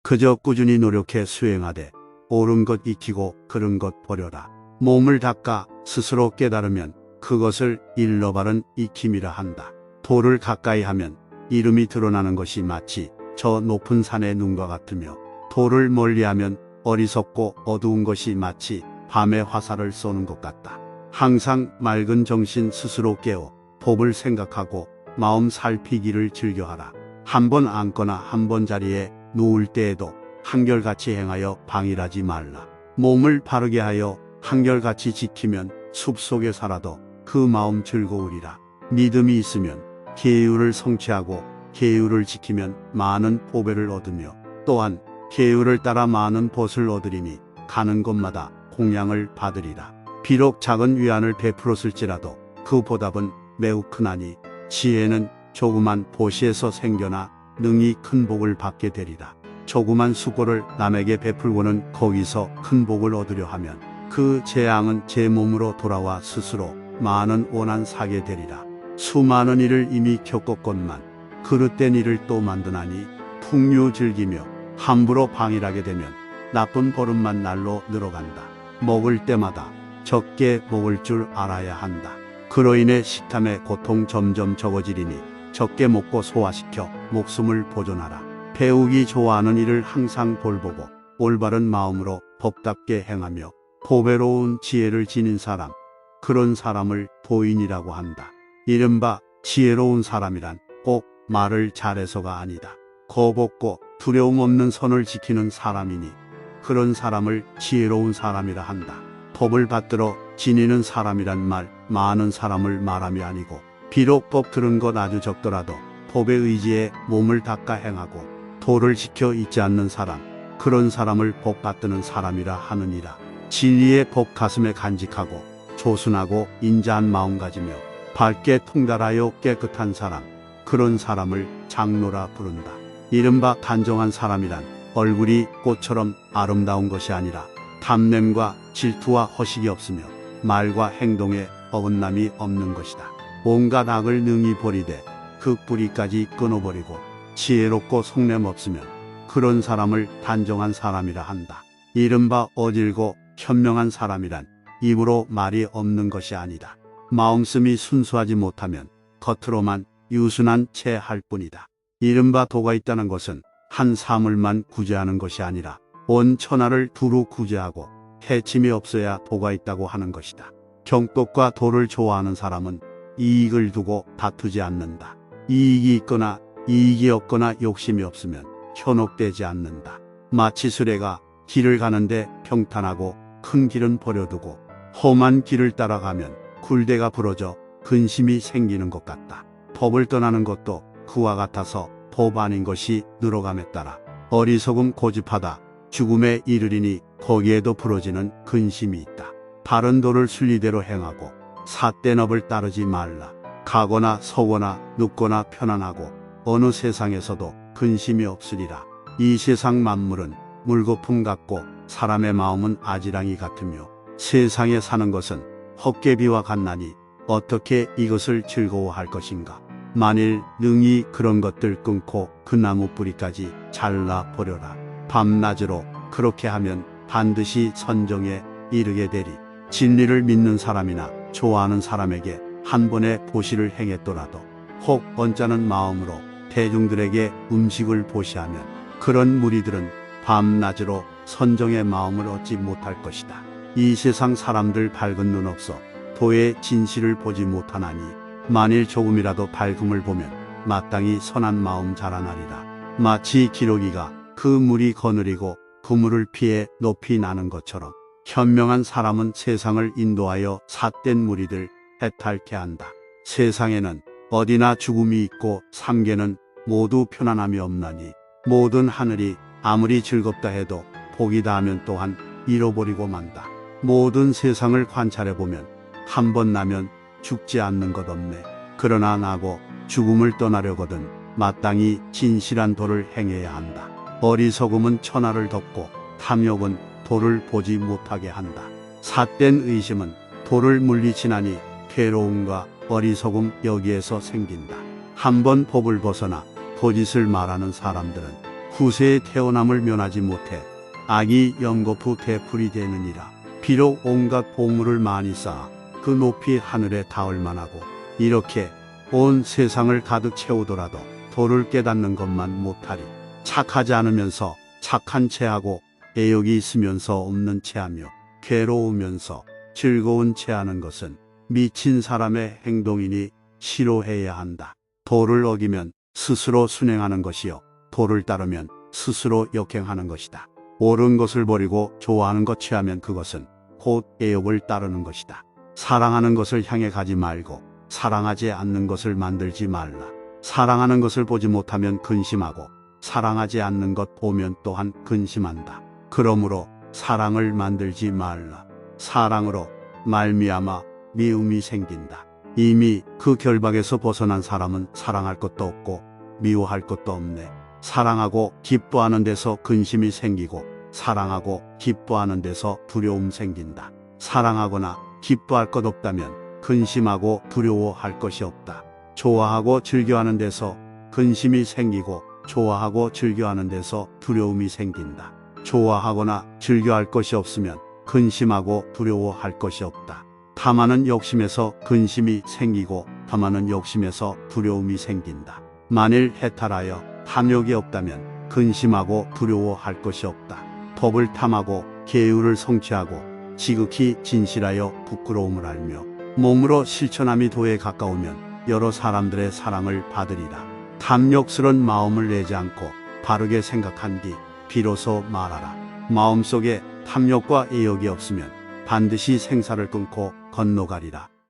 그저 꾸준히 노력해 수행하되 옳은 것 익히고 그른 것 버려라. 몸을 닦아 스스로 깨달으면 그것을 일러 바른 익힘이라 한다. 도를 가까이 하면 이름이 드러나는 것이 마치 저 높은 산의 눈과 같으며 도를 멀리하면 어리석고 어두운 것이 마치 밤에 화살을 쏘는 것 같다. 항상 맑은 정신 스스로 깨어 법을 생각하고 마음 살피기를 즐겨하라. 한 번 앉거나 한 번 자리에 누울 때에도 한결같이 행하여 방일하지 말라. 몸을 바르게 하여 한결같이 지키면 숲속에 살아도 그 마음 즐거우리라. 믿음이 있으면 계율을 성취하고 계율을 지키면 많은 보배를 얻으며 또한 계율을 따라 많은 벗을 얻으리니 가는 곳마다 공양을 받으리라. 비록 작은 위안을 베풀었을지라도 그 보답은 매우 크나니 지혜는 조그만 보시에서 생겨나 능히 큰 복을 받게 되리라. 조그만 수고를 남에게 베풀고는 거기서 큰 복을 얻으려 하면 그 재앙은 제 몸으로 돌아와 스스로 많은 오난 사게 되리라. 수많은 일을 이미 겪었건만 그릇된 일을 또 만드나니 풍류 즐기며 함부로 방일하게 되면 나쁜 버릇만 날로 늘어간다. 먹을 때마다 적게 먹을 줄 알아야 한다. 그로 인해 식탐의 고통 점점 적어지리니 적게 먹고 소화시켜 목숨을 보존하라. 배우기 좋아하는 일을 항상 볼보고 올바른 마음으로 법답게 행하며 보배로운 지혜를 지닌 사람, 그런 사람을 도인이라고 한다. 이른바 지혜로운 사람이란 꼭 말을 잘해서가 아니다. 겁없고 두려움 없는 선을 지키는 사람이니 그런 사람을 지혜로운 사람이라 한다. 법을 받들어 지니는 사람이란 말 많은 사람을 말함이 아니고 비록 법 들은 것 아주 적더라도 법에 의지해 몸을 닦아 행하고 도를 지켜 잊지 않는 사람, 그런 사람을 법 받드는 사람이라 하느니라. 진리의 법 가슴에 간직하고 조순하고 인자한 마음가지며 밝게 통달하여 깨끗한 사람, 그런 사람을 장로라 부른다. 이른바 단정한 사람이란 얼굴이 꽃처럼 아름다운 것이 아니라 탐냄과 질투와 허식이 없으며 말과 행동에 어긋남이 없는 것이다. 온갖 악을 능히 버리되 그 뿌리까지 끊어버리고 지혜롭고 속냄 없으면 그런 사람을 단정한 사람이라 한다. 이른바 어질고 현명한 사람이란 입으로 말이 없는 것이 아니다. 마음씀이 순수하지 못하면 겉으로만 유순한 채 할 뿐이다. 이른바 도가 있다는 것은 한 사물만 구제하는 것이 아니라 온 천하를 두루 구제하고 해침이 없어야 도가 있다고 하는 것이다. 경법과 도를 좋아하는 사람은 이익을 두고 다투지 않는다. 이익이 있거나 이익이 없거나 욕심이 없으면 현혹되지 않는다. 마치 수레가 길을 가는데 평탄하고 큰 길은 버려두고 험한 길을 따라가면 굴대가 부러져 근심이 생기는 것 같다. 법을 떠나는 것도 그와 같아서 법 아닌 것이 늘어감에 따라 어리석음 고집하다 죽음에 이르리니 거기에도 부러지는 근심이 있다. 바른 도를 순리대로 행하고 삿된 업을 따르지 말라. 가거나 서거나 눕거나 편안하고 어느 세상에서도 근심이 없으리라. 이 세상 만물은 물거품 같고 사람의 마음은 아지랑이 같으며 세상에 사는 것은 헛개비와 같나니 어떻게 이것을 즐거워할 것인가. 만일 능히 그런 것들 끊고 그 나무 뿌리까지 잘라 버려라. 밤낮으로 그렇게 하면 반드시 선정에 이르게 되리. 진리를 믿는 사람이나 좋아하는 사람에게 한 번의 보시를 행했더라도 혹 언짢은 마음으로 대중들에게 음식을 보시하면 그런 무리들은 밤낮으로 선정의 마음을 얻지 못할 것이다. 이 세상 사람들 밝은 눈 없어 도의 진실을 보지 못하나니 만일 조금이라도 밝음을 보면 마땅히 선한 마음 자라나리라. 마치 기러기가 그 물이 거느리고 그 물을 피해 높이 나는 것처럼 현명한 사람은 세상을 인도하여 삿된 무리들 해탈케 한다. 세상에는 어디나 죽음이 있고 삼계는 모두 편안함이 없나니 모든 하늘이 아무리 즐겁다 해도 복이 다하면 또한 잃어버리고 만다. 모든 세상을 관찰해보면 한 번 나면 죽지 않는 것 없네. 그러나 나고 죽음을 떠나려거든 마땅히 진실한 도를 행해야 한다. 어리석음은 천하를 덮고 탐욕은 도를 보지 못하게 한다. 삿된 의심은 도를 물리치나니 괴로움과 어리석음 여기에서 생긴다. 한번 법을 벗어나 거짓을 말하는 사람들은 후세의 태어남을 면하지 못해 악이 연거푸 대풀이 되느니라. 비록 온갖 보물을 많이 쌓아 그 높이 하늘에 닿을 만하고 이렇게 온 세상을 가득 채우더라도 도를 깨닫는 것만 못하리. 착하지 않으면서 착한 체하고 애욕이 있으면서 없는 체하며 괴로우면서 즐거운 체하는 것은 미친 사람의 행동이니 싫어해야 한다. 도를 어기면 스스로 순행하는 것이요 도를 따르면 스스로 역행하는 것이다. 옳은 것을 버리고 좋아하는 것 취하면 그것은 곧 애욕을 따르는 것이다. 사랑하는 것을 향해 가지 말고 사랑하지 않는 것을 만들지 말라. 사랑하는 것을 보지 못하면 근심하고 사랑하지 않는 것 보면 또한 근심한다. 그러므로 사랑을 만들지 말라. 사랑으로 말미암아 미움이 생긴다. 이미 그 결박에서 벗어난 사람은 사랑할 것도 없고 미워할 것도 없네. 사랑하고 기뻐하는 데서 근심이 생기고 사랑하고 기뻐하는 데서 두려움 생긴다. 사랑하거나 기뻐할 것 없다면 근심하고 두려워할 것이 없다. 좋아하고 즐겨하는 데서 근심이 생기고 좋아하고 즐겨하는 데서 두려움이 생긴다. 좋아하거나 즐겨할 것이 없으면 근심하고 두려워할 것이 없다. 탐하는 욕심에서 근심이 생기고 탐하는 욕심에서 두려움이 생긴다. 만일 해탈하여 탐욕이 없다면 근심하고 두려워할 것이 없다. 법을 탐하고 계율을 성취하고 지극히 진실하여 부끄러움을 알며 몸으로 실천함이 도에 가까우면 여러 사람들의 사랑을 받으리라. 탐욕스런 마음을 내지 않고 바르게 생각한 뒤 비로소 말하라. 마음속에 탐욕과 애욕이 없으면 반드시 생사를 끊고 건너가리라.